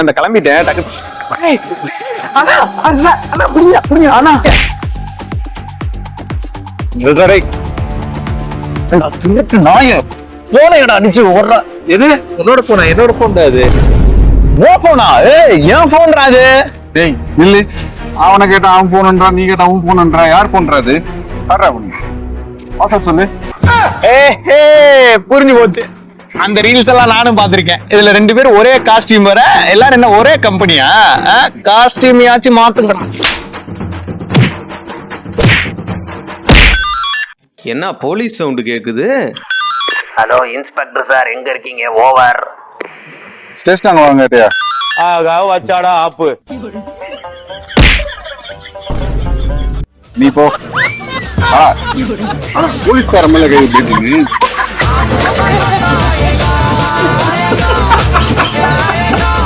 இந்த கிளம்பிட்டேன் டக்கு. அடிச்சு ஓடுற எது என்னோட போனா என்னோட போன் அது போனா ஏன் போன்டா அது? டேய் இல்ல, அவனை கேட்டா அவன் போன்ன்றா, நீ கேட்டா அவன் போன்ன்றா. யார் போன்றது? யாரா பண்ணி வாட்ஸ்அப் சொல்லு. புரிஞ்சு போச்சு. அந்த ரீல்ஸ் எல்லாம் நானும் பாத்திருக்கேன். இதுல 2 பேரும் ஒரே காஸ்டியூம் வர, எல்லாரும் என்ன ஒரே கம்பெனியா? காஸ்டியூம் யாச்சும் மாத்துங்க. என்ன போலீஸ் சவுண்ட் கேக்குது? ஹலோ இன்ஸ்பெக்டர் சார், எங்க இருக்கீங்க? ஓவர். ஸ்டேஷன் வாங்க கேட்டியா? வச்சாடா ஆப்பு. நீ போ. போலீஸ்கார மேல கை விட்டு